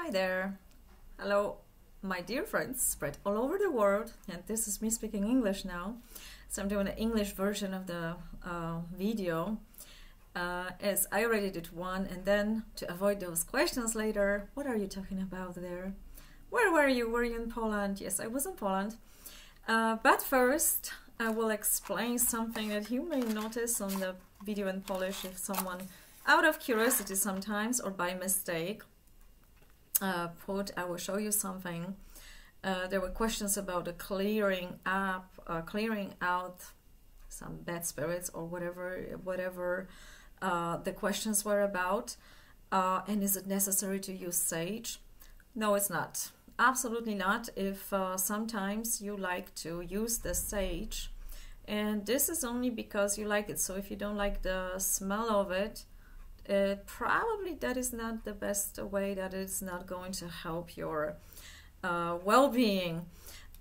Hi there. Hello, my dear friends spread all over the world. And this is me speaking English now. So I'm doing the English version of the video. As I already did one, and then to avoid those questions later, what are you talking about there? Where were you? Were you in Poland? Yes, I was in Poland. But first, I will explain something that you may notice on the video in Polish if someone, out of curiosity sometimes or by mistake, I will show you something. There were questions about the clearing out some bad spirits or whatever the questions were about. And is it necessary to use sage? No, it's not. Absolutely not. If sometimes you like to use the sage, and this is only because you like it. So if you don't like the smell of it, probably that is not the best way, that it's not going to help your well-being.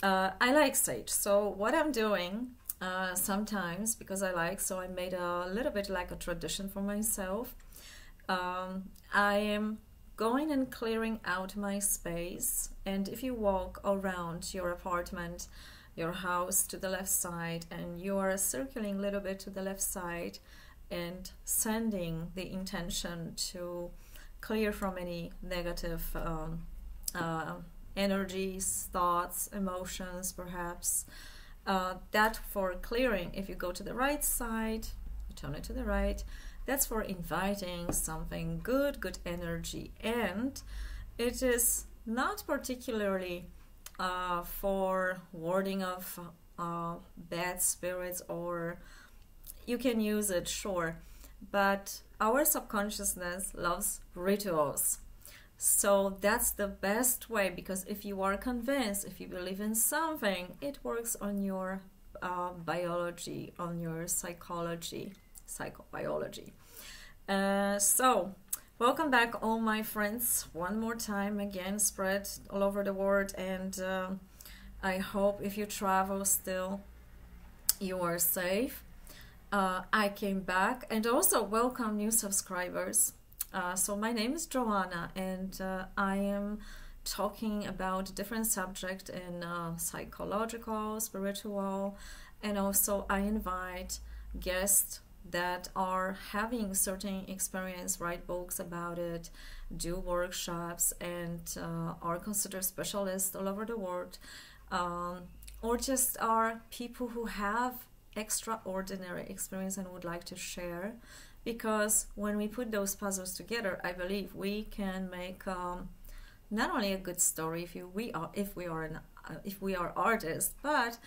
I like sage, so what I'm doing sometimes, because I like, so I made a little bit like a tradition for myself. I am going and clearing out my space, and if you walk around your apartment, your house to the left side, and you are circling a little bit to the left side and sending the intention to clear from any negative energies, thoughts, emotions, perhaps. That for clearing, if you go to the right side, you turn it to the right, that's for inviting something good energy. And it is not particularly for warding off bad spirits, or you can use it, sure, but our subconsciousness loves rituals. So that's the best way, because if you are convinced, if you believe in something, it works on your biology, on your psychology, psychobiology. So welcome back, all my friends, one more time again, spread all over the world. And I hope if you travel still, you are safe. I came back, and also welcome new subscribers. So my name is Joanna, and I am talking about different subjects in psychological, spiritual, and also I invite guests that are having certain experience, write books about it, do workshops, and are considered specialists all over the world, or just are people who have extraordinary experience and would like to share. Because when we put those puzzles together, I believe we can make not only a good story if we are artists, but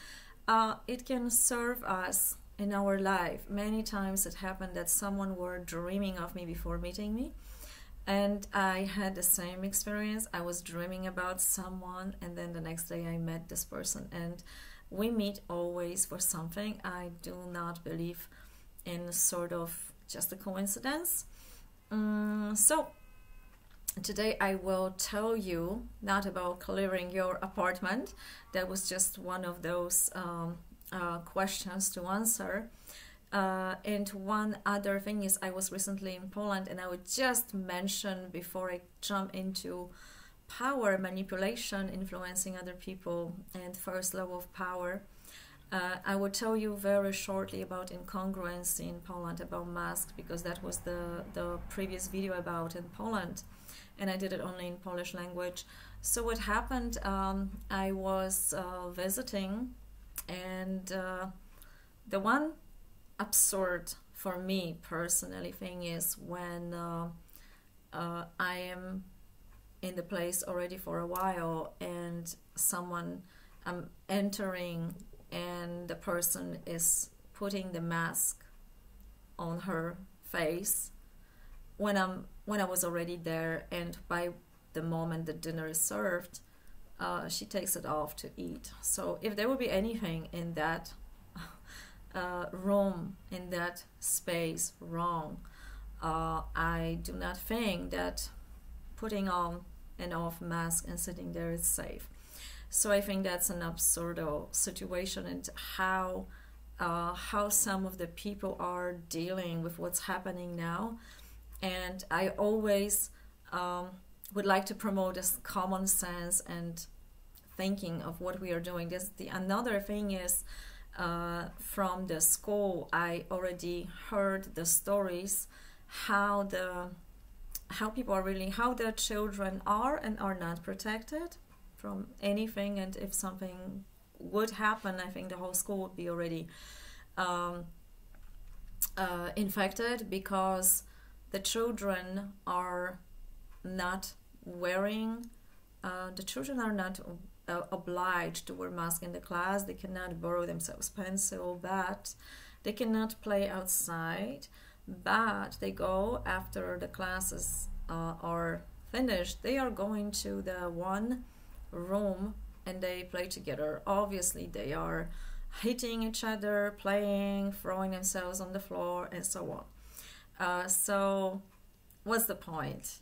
it can serve us in our life. Many times it happened that someone were dreaming of me before meeting me, and I had the same experience. I was dreaming about someone, and then the next day I met this person, and we meet always for something. I do not believe in sort of just a coincidence. So today I will tell you not about clearing your apartment. That was just one of those questions to answer. And one other thing is, I was recently in Poland, and I would just mention before I jump into power, manipulation, influencing other people, and first law of power. I will tell you very shortly about incongruency in Poland, about masks, because that was the previous video about in Poland, and I did it only in Polish language. So what happened, I was visiting, and the one absurd for me personally thing is when I am in the place already for a while, and I'm entering, and the person is putting the mask on her face when I was already there, and by the moment the dinner is served, she takes it off to eat. So if there would be anything in that room, in that space wrong, I do not think that putting on an off mask and sitting there is safe. So I think that's an absurd situation, and how some of the people are dealing with what's happening now. And I always would like to promote this common sense and thinking of what we are doing. Another thing is, from the school, I already heard the stories how the children are and are not protected from anything, and if something would happen, I think the whole school would be already infected, because the children are not obliged to wear masks in the class. They cannot borrow themselves pencil, but they cannot play outside, but they go after the classes are finished. They are going to the one room and they play together. Obviously they are hitting each other, playing, throwing themselves on the floor, and so on. So what's the point?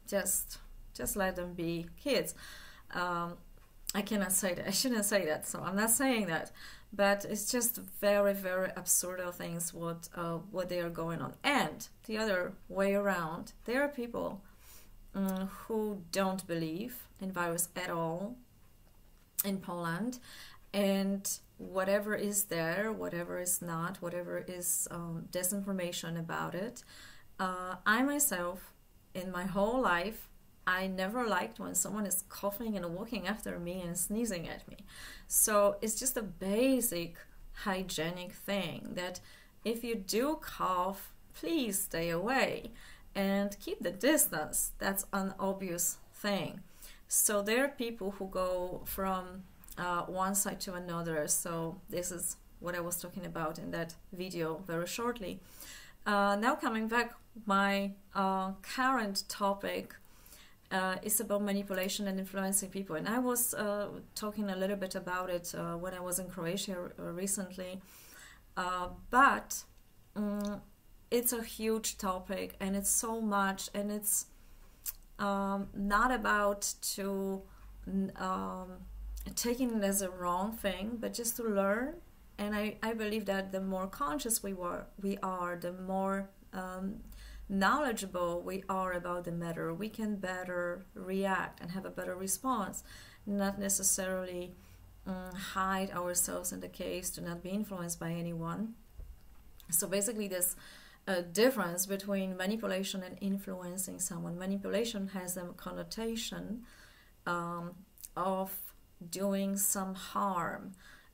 Just let them be kids. I cannot say that. I shouldn't say that, so I'm not saying that. But it's just very, very absurd things what they are going on. And the other way around, there are people who don't believe in virus at all in Poland, and whatever is there, whatever is not, whatever is disinformation about it. I myself, in my whole life, I never liked when someone is coughing and walking after me and sneezing at me. So it's just a basic hygienic thing that if you do cough, please stay away and keep the distance. That's an obvious thing. So there are people who go from one side to another. So this is what I was talking about in that video very shortly. Now coming back, my current topic is about manipulation and influencing people, and I was talking a little bit about it when I was in Croatia recently, but it's a huge topic, and it's so much, and it's not about to taking it as a wrong thing, but just to learn. And I believe that the more conscious we are, the more knowledgeable we are about the matter, we can better react and have a better response, not necessarily hide ourselves in the case to not be influenced by anyone. So basically this difference between manipulation and influencing someone. Manipulation has a connotation of doing some harm,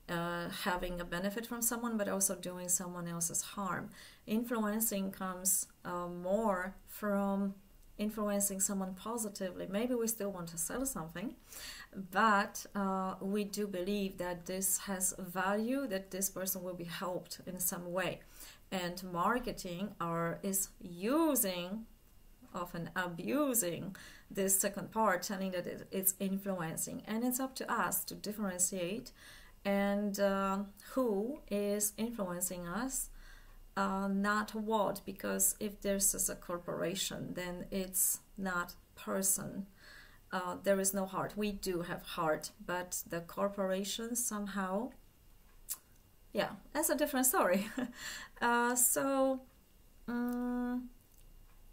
having a benefit from someone, but also doing someone else's harm. Influencing comes more from influencing someone positively. Maybe we still want to sell something, but we do believe that this has value, that this person will be helped in some way. And marketing is using, often abusing, this second part, telling that it's influencing. And it's up to us to differentiate and who is influencing us, not what, because if there's a corporation, then it's not person. There is no heart. We do have heart, but the corporation somehow, yeah, that's a different story.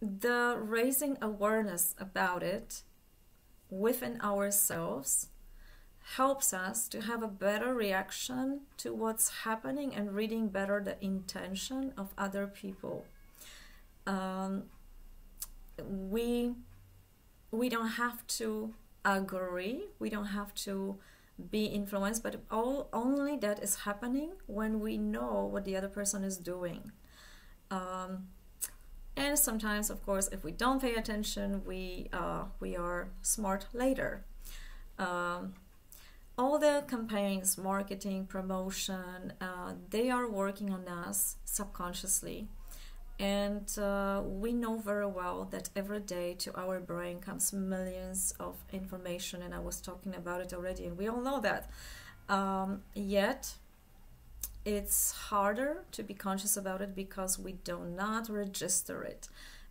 The raising awareness about it within ourselves helps us to have a better reaction to what's happening and reading better the intention of other people. We don't have to agree, we don't have to be influenced, but only that is happening when we know what the other person is doing. And sometimes, of course, if we don't pay attention, we are smart later. All the campaigns, marketing, promotion, they are working on us subconsciously. And we know very well that every day to our brain comes millions of information, and I was talking about it already, and we all know that. Yet, it's harder to be conscious about it because we do not register it.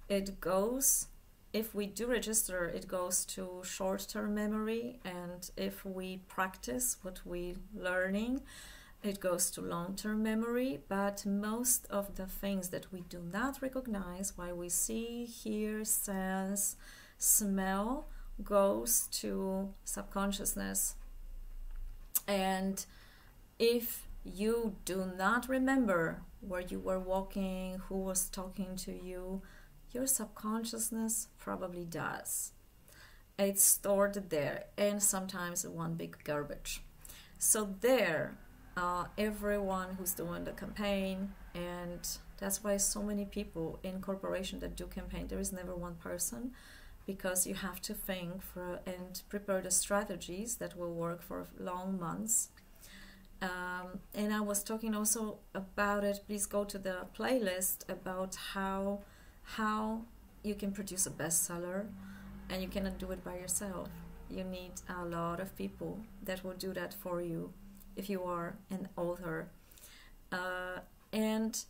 It goes, if we do register, it goes to short-term memory, and if we practice what we're learning, it goes to long-term memory. But most of the things that we do not recognize, why we see, hear, sense smell goes to subconsciousness. And if you do not remember where you were walking, who was talking to you, your subconsciousness probably does. It's stored there, and sometimes one big garbage. So there, everyone who's doing the campaign, and that's why so many people in corporation that do campaign, there is never one person, because you have to think and prepare the strategies that will work for long months. And I was talking also about it. Please go to the playlist about how you can produce a bestseller, and you cannot do it by yourself. You need a lot of people that will do that for you if you are an author. And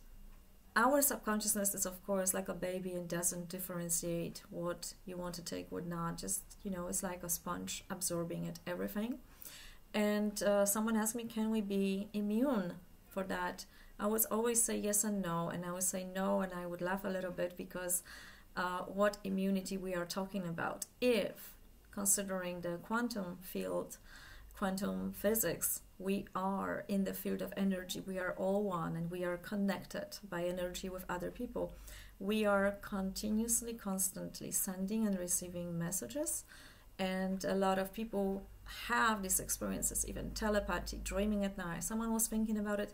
our subconsciousness is, of course, like a baby and doesn't differentiate what you want to take, what not. Just, it's like a sponge absorbing it, everything. And someone asked me, can we be immune for that? I would always say yes and no, and I would say no, and I would laugh a little bit, because what immunity we are talking about. If, considering the quantum field, quantum physics, we are in the field of energy, we are all one, and we are connected by energy with other people. We are continuously, constantly sending and receiving messages, and a lot of people have these experiences, even telepathy, dreaming at night. Someone was thinking about it.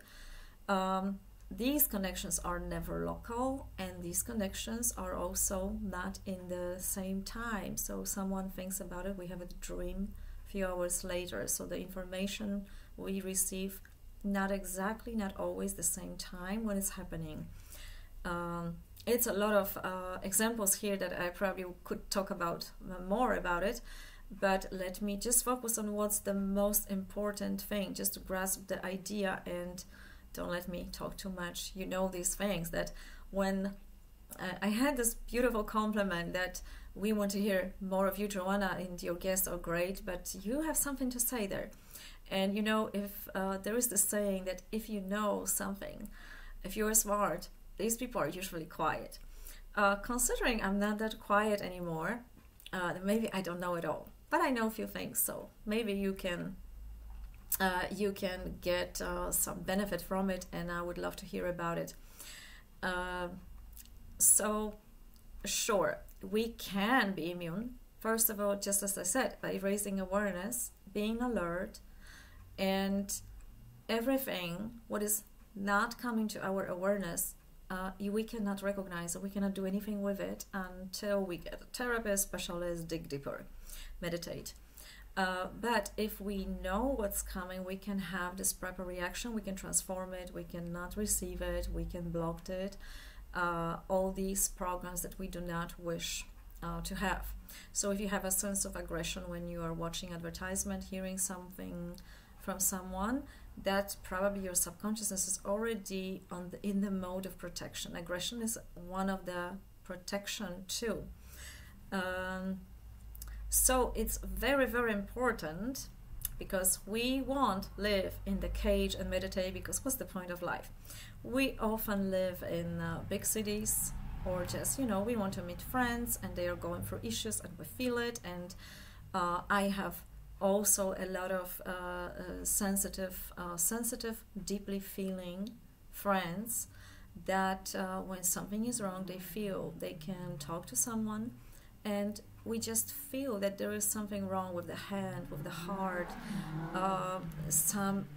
These connections are never local, and these connections are also not in the same time. So someone thinks about it, we have a dream a few hours later, so the information we receive not always the same time when it's happening. It's a lot of examples here that I probably could talk about more about it, but let me just focus on what's the most important thing, just to grasp the idea, and don't let me talk too much. You know these things, that when I had this beautiful compliment that we want to hear more of you, Joanna, and your guests are great, but you have something to say there. And if there is this saying that if you know something, if you're smart, these people are usually quiet. Considering I'm not that quiet anymore, maybe I don't know it all, but I know a few things, so maybe you can get some benefit from it, and I would love to hear about it. So sure, we can be immune. First of all, just as I said, by raising awareness, being alert, and everything what is not coming to our awareness, we cannot recognize, or we cannot do anything with it until we get a therapist, specialist, dig deeper, meditate. But if we know what's coming, we can have this proper reaction, we can transform it, we cannot receive it, we can block it, all these programs that we do not wish to have. So if you have a sense of aggression when you are watching advertisement, hearing something from someone, that probably your subconsciousness is already in the mode of protection. Aggression is one of the protection too. So it's very, very important, because we won't live in the cage and meditate, because what's the point of life? We often live in big cities, or just, we want to meet friends and they are going through issues and we feel it. And I have also a lot of sensitive, deeply feeling friends that when something is wrong, they feel they can talk to someone, and we just feel that there is something wrong with the hand, with the heart, some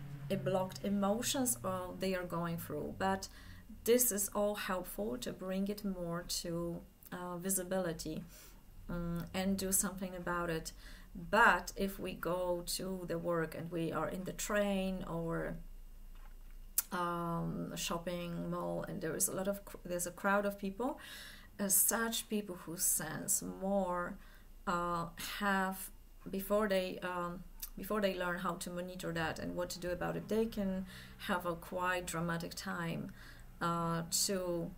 blocked emotions they are going through. But this is all helpful to bring it more to visibility and do something about it. But if we go to the work and we are in the train or shopping mall, and there's a crowd of people, such people who sense more have, before they learn how to monitor that and what to do about it, they can have a quite dramatic time to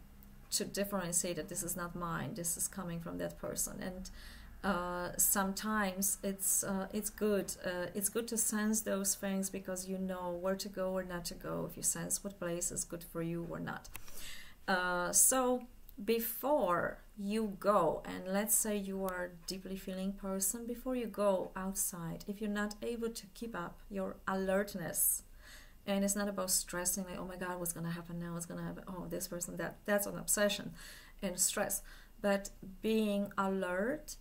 differentiate that this is not mine, this is coming from that person. And sometimes it's good to sense those things, because you know where to go or not to go, if you sense what place is good for you or not. So before you go, and let's say you are a deeply feeling person, before you go outside, if you're not able to keep up your alertness, and it's not about stressing like, oh my god, what's gonna happen now, what's gonna happen, oh this person, that's an obsession and stress, but being alert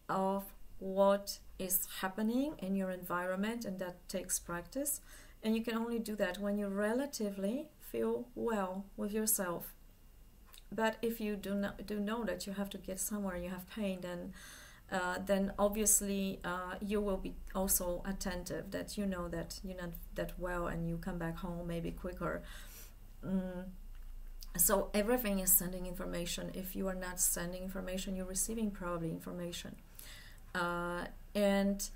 of what is happening in your environment, and that takes practice, and you can only do that when you relatively feel well with yourself. But if you do know that you have to get somewhere, you have pain, then obviously you will be also attentive, that you know that you're not that well, and you come back home maybe quicker. So everything is sending information. If you are not sending information, you're receiving probably information. And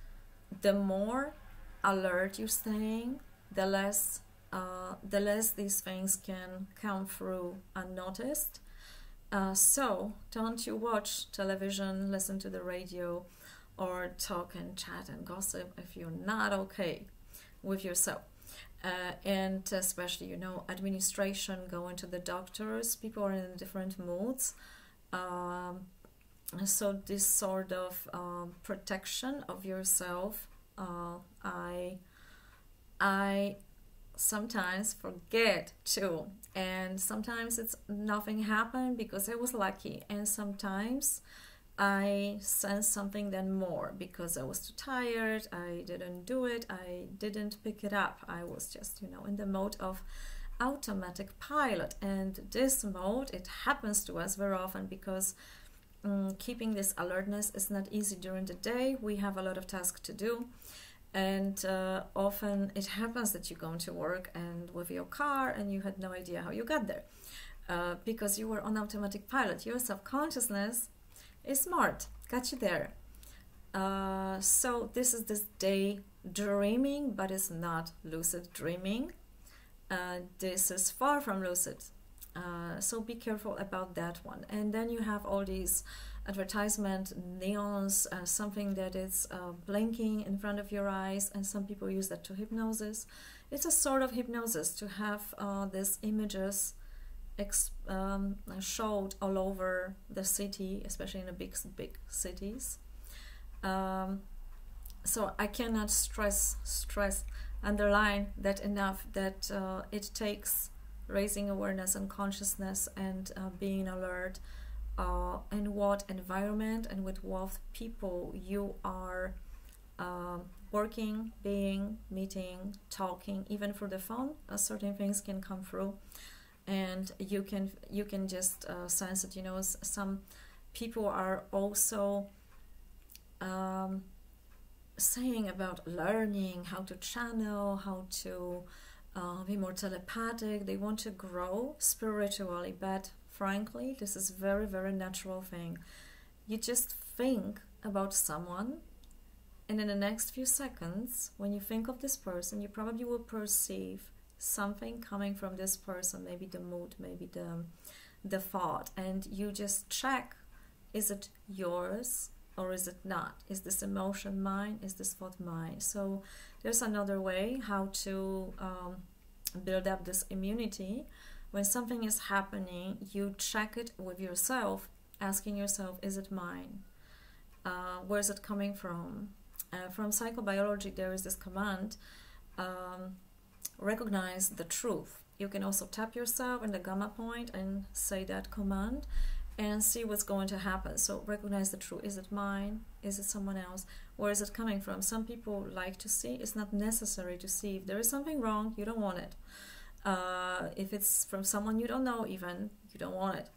the more alert you're staying, the less these things can come through unnoticed. So don't you watch television, listen to the radio, or talk and chat and gossip if you're not okay with yourself. And especially, you know, administration, going to the doctors, people are in different moods. So this sort of protection of yourself, I sometimes forget too, and sometimes it's nothing happened because I was lucky, and sometimes I sense something then more because I was too tired, I didn't do it, I didn't pick it up, I was just, you know, in the mode of automatic pilot. And this mode, it happens to us very often because keeping this alertness is not easy during the day. We have a lot of tasks to do, and often it happens that you go into work and with your car and you had no idea how you got there because you were on automatic pilot. Your subconsciousness is smart, got you there. So this is this daydreaming, but it's not lucid dreaming. This is far from lucid. So be careful about that one. And then you have all these advertisement neons, something that is blinking in front of your eyes, and some people use that to hypnosis. It's a sort of hypnosis to have these images showed all over the city, especially in the big cities. So I cannot underline that enough, that it takes raising awareness and consciousness and being alert in what environment and with what people you are working, being, meeting, talking. Even through the phone, certain things can come through, and you can just sense it. You know, some people are also saying about learning how to channel, how to be more telepathic. They want to grow spiritually, but frankly, this is very, very natural thing. You just think about someone, and in the next few seconds, when you think of this person, you probably will perceive something coming from this person, maybe the mood, maybe the thought, and you just check, is it yours or is it not? Is this emotion mine? Is this thought mine? So there's another way how to build up this immunity. When something is happening, you check it with yourself, asking yourself, is it mine? Where is it coming from? From psychobiology, there is this command, recognize the truth. You can also tap yourself in the gamma point and say that command and see what's going to happen. So recognize the truth. Is it mine? Is it someone else? Where is it coming from? Some people like to see. It's not necessary to see. If there is something wrong, you don't want it. If it's from someone you don't know even, you don't want it.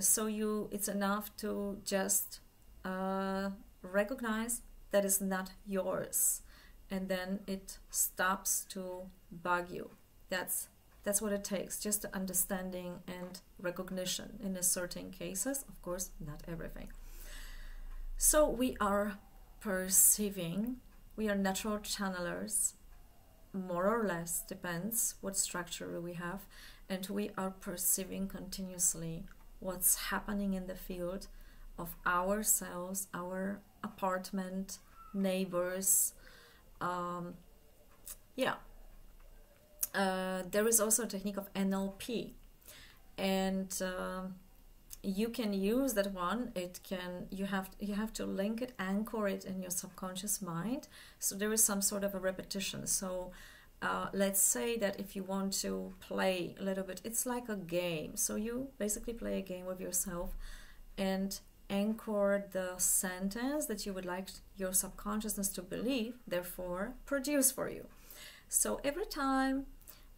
So it's enough to just recognize that it's not yours, and then it stops to bug you. That's what it takes, just understanding and recognition in a certain cases, of course, not everything. So we are perceiving, we are natural channelers, more or less, depends what structure we have, and we are perceiving continuously what's happening in the field of ourselves, our apartment, neighbors. There is also a technique of NLP, and you can use that one. You have to link it, anchor it in your subconscious mind, so there is some sort of a repetition. So let's say that if you want to play a little bit, it's like a game, so you basically play a game with yourself and anchor the sentence that you would like your subconsciousness to believe, therefore produce for you. So every time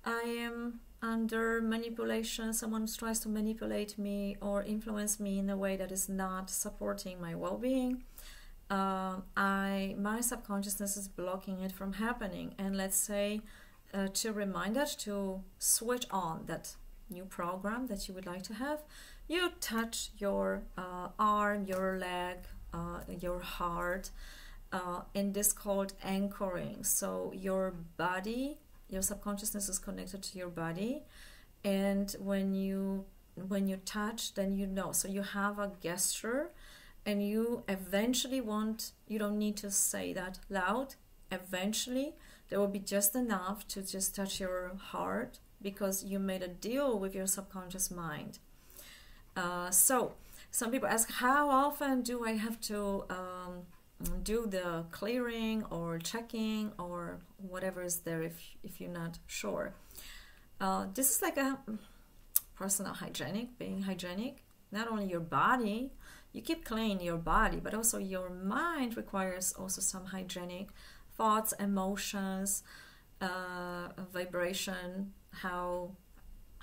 I am under manipulation, someone tries to manipulate me or influence me in a way that is not supporting my well-being, my subconsciousness is blocking it from happening. And let's say to remind us to switch on that new program that you would like to have, you touch your arm, your leg, your heart, and this is called anchoring. So your body, your subconsciousness is connected to your body, and when you touch, then you know. So you have a gesture, and you eventually you don't need to say that loud. Eventually there will be just enough to just touch your heart, because you made a deal with your subconscious mind. So some people ask, how often do I have to do the clearing or checking or whatever is there if you're not sure? This is like a personal hygienic, being hygienic. Not only your body, you keep cleaning your body, but also your mind requires also some hygienic thoughts, emotions, vibration.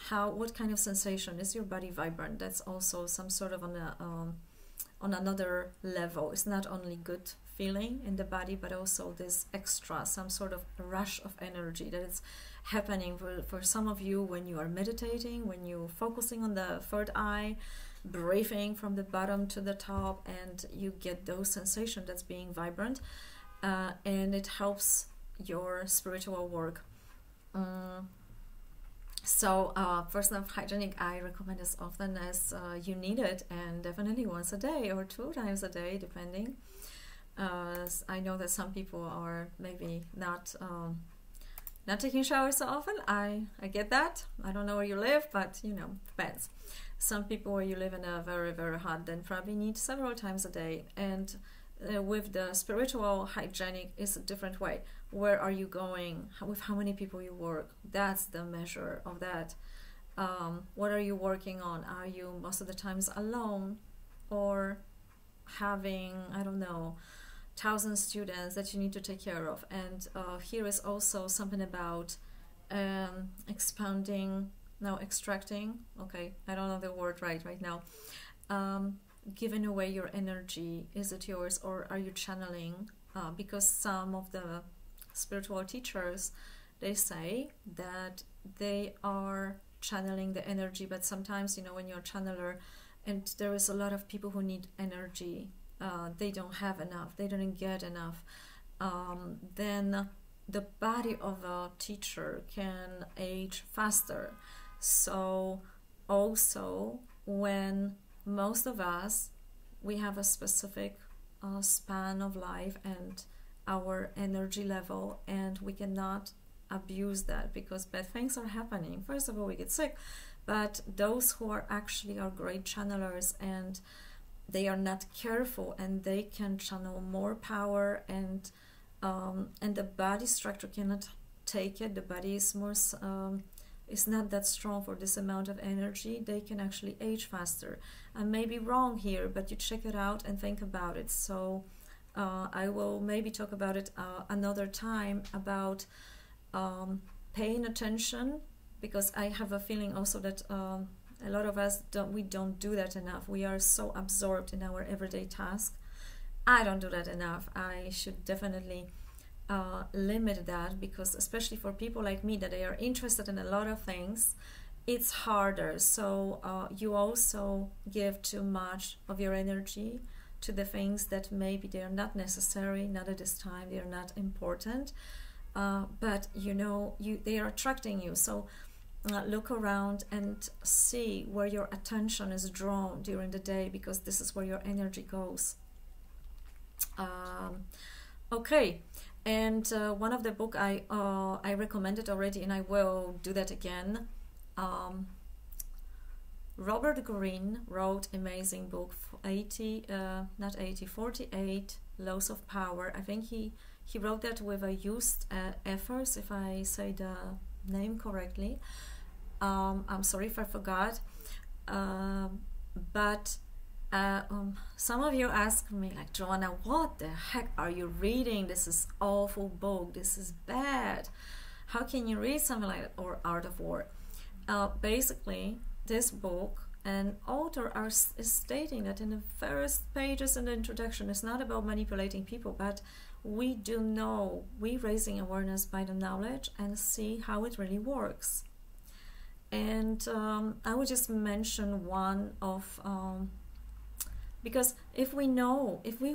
What kind of sensation is your body vibrant? That's also some sort of on another level. It's not only good feeling in the body, but also this extra, some sort of rush of energy that is happening for some of you when you are meditating, when you're focusing on the third eye, breathing from the bottom to the top, and you get those sensations that's being vibrant, and it helps your spiritual work. So personal hygienic, I recommend as often as you need it, and definitely once a day or 2 times a day, depending. I know that some people are maybe not taking showers so often. I get that. I don't know where you live, but depends. Some people, where you live in a very, very hot, then probably need several times a day. And with the spiritual hygienic is a different way. Where are you going? With how many people you work? That's the measure of that. What are you working on? Are you most of the times alone, or having, I don't know, 1,000 students that you need to take care of? And here is also something about extracting, okay, I don't know the word right now, giving away your energy. Is it yours, or are you channeling? Because some of the spiritual teachers, they say that they are channeling the energy, but sometimes, when you're a channeler and there is a lot of people who need energy, they don't have enough, they don't get enough, then the body of a teacher can age faster. So also, when most of us, we have a specific span of life and our energy level, and we cannot abuse that, because bad things are happening. First of all, we get sick, but those who are great channelers, and they are not careful, and they can channel more power, and the body structure cannot take it. The body is more is not that strong for this amount of energy. They can actually age faster. I may be wrong here, but you check it out and think about it. So I will maybe talk about it another time, about paying attention, because I have a feeling also that a lot of us don't do that enough. We are so absorbed in our everyday task. I don't do that enough. I should definitely limit that, because especially for people like me, that they are interested in a lot of things, it's harder. So you also give too much of your energy to the things that maybe they are not necessary, not at this time, they are not important, but they are attracting you. So look around and see where your attention is drawn during the day, because this is where your energy goes. Okay, and one of the book I recommended already, and I will do that again. Robert Greene wrote amazing book, 48 Laws of Power. I think he wrote that with a used efforts, if I say the name correctly. I'm sorry if I forgot. But some of you ask me, like, Joanna, what the heck are you reading? This is awful book. This is bad. How can you read something like that? Or Art of War? Basically, this book and author is stating that in the first pages in the introduction, it's not about manipulating people, but we raising awareness by the knowledge and see how it really works. And I would just mention one of, because if we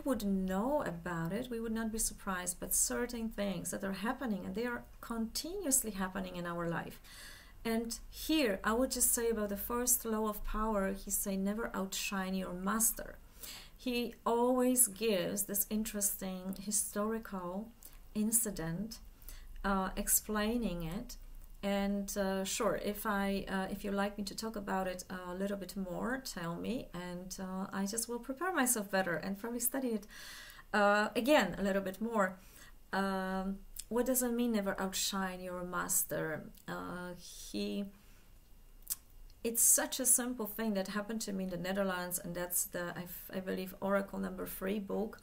would know about it, we would not be surprised, but certain things that are happening, and they are continuously happening in our life. And here, I would just say about the first law of power, he say, never outshine your master. He always gives this interesting historical incident, explaining it. And sure, if you like me to talk about it a little bit more, tell me, and I just will prepare myself better and probably study it again a little bit more. What does it mean, never outshine your master? It's such a simple thing that happened to me in the Netherlands, and that's I believe, Oracle number 3 book.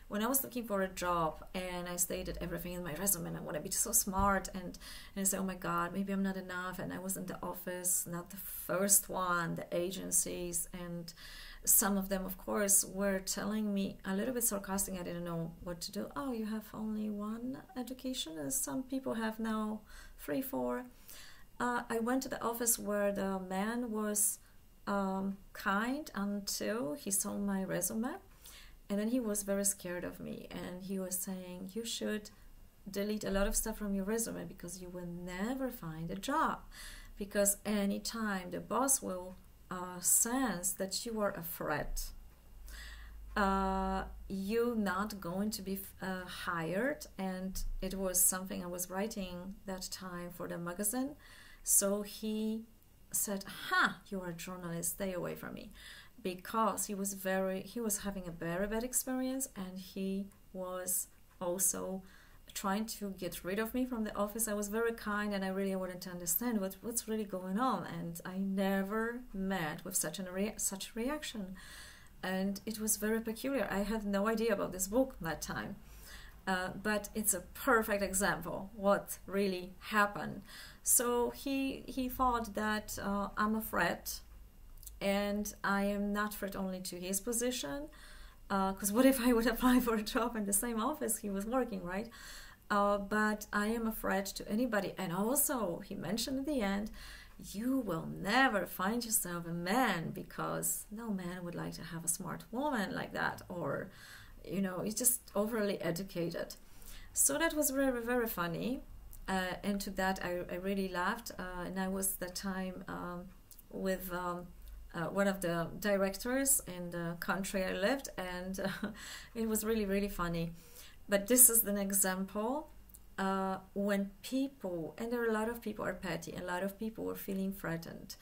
When I was looking for a job and I stated everything in my resume and I want to be so smart, and I said, oh my God, maybe I'm not enough, and I was in the office, not the first one, the agencies, and some of them, of course, were telling me a little bit sarcastic, I didn't know what to do. Oh, you have only one education, and some people have now 3, 4. I went to the office where the man was kind until he saw my resume. And then he was very scared of me, and he was saying, you should delete a lot of stuff from your resume because you will never find a job. Because anytime the boss will sense that you are a threat, you're not going to be hired. And it was something I was writing that time for the magazine. So he said, you are a journalist, stay away from me. Because he was having a very bad experience, and he was also trying to get rid of me from the office. I was very kind, and I really wanted to understand what's really going on, and I never met with such a reaction, and it was very peculiar. I had no idea about this book that time, but it's a perfect example what really happened. So he thought that I'm a threat. And I am not threat only to his position, because what if I would apply for a job in the same office he was working, right? But I am a threat to anybody. And also, he mentioned at the end, you will never find yourself a man, because no man would like to have a smart woman like that, or, he's just overly educated. So that was very, very funny. And to that, I really laughed. And I was that time with... one of the directors in the country I lived, and it was really, really funny. But this is an example when people, and there are a lot of people are petty, a lot of people are feeling threatened,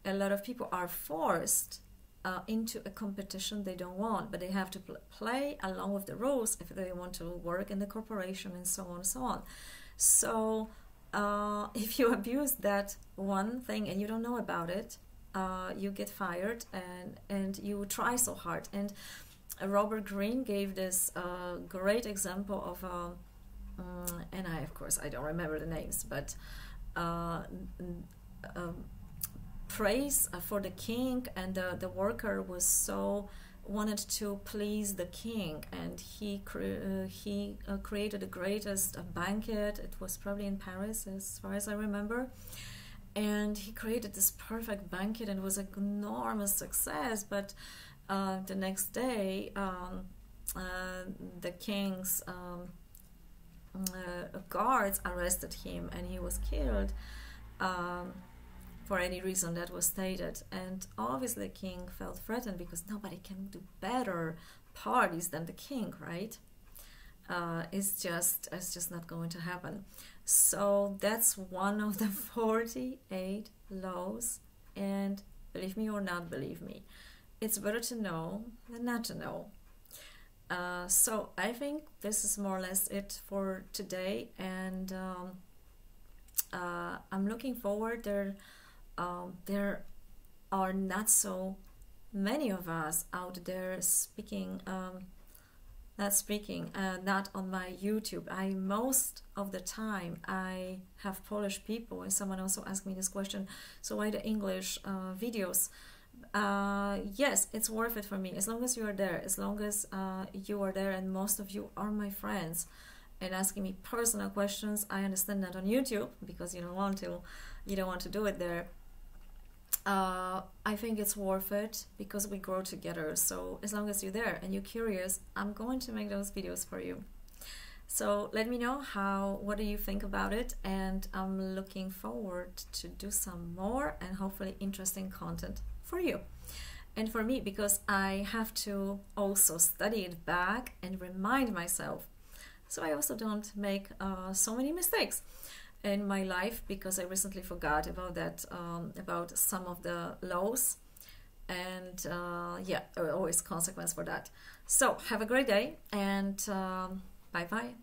a lot of people are forced into a competition they don't want, but they have to play along with the rules if they want to work in the corporation, and so on and so on. So if you abuse that one thing and you don't know about it, you get fired, and you try so hard. And Robert Greene gave this great example of, and I don't remember the names, but praise for the king, and the worker was so wanted to please the king, and he created the greatest banquet. It was probably in Paris, as far as I remember. And he created this perfect banquet, and it was an enormous success. But the next day, the king's guards arrested him, and he was killed for any reason that was stated. And obviously, the king felt threatened, because nobody can do better parties than the king, right? It's just not going to happen. So that's one of the 48 laws, and believe me or not believe me. It's better to know than not to know. So I think this is more or less it for today, and I'm looking forward. There are not so many of us out there speaking, not on my YouTube. Most of the time I have Polish people, and someone also asked me this question, so why the English videos? Yes, it's worth it for me, as long as you are there, and most of you are my friends and asking me personal questions. I understand that on YouTube, because you don't want to do it there. I think it's worth it because we grow together. So as long as you're there and you're curious, I'm going to make those videos for you. So let me know what do you think about it, and I'm looking forward to do some more and hopefully interesting content for you and for me, because I have to also study it back and remind myself, so I also don't make so many mistakes in my life, because I recently forgot about that, about some of the laws, and yeah, there are always consequences for that. So have a great day, and bye bye.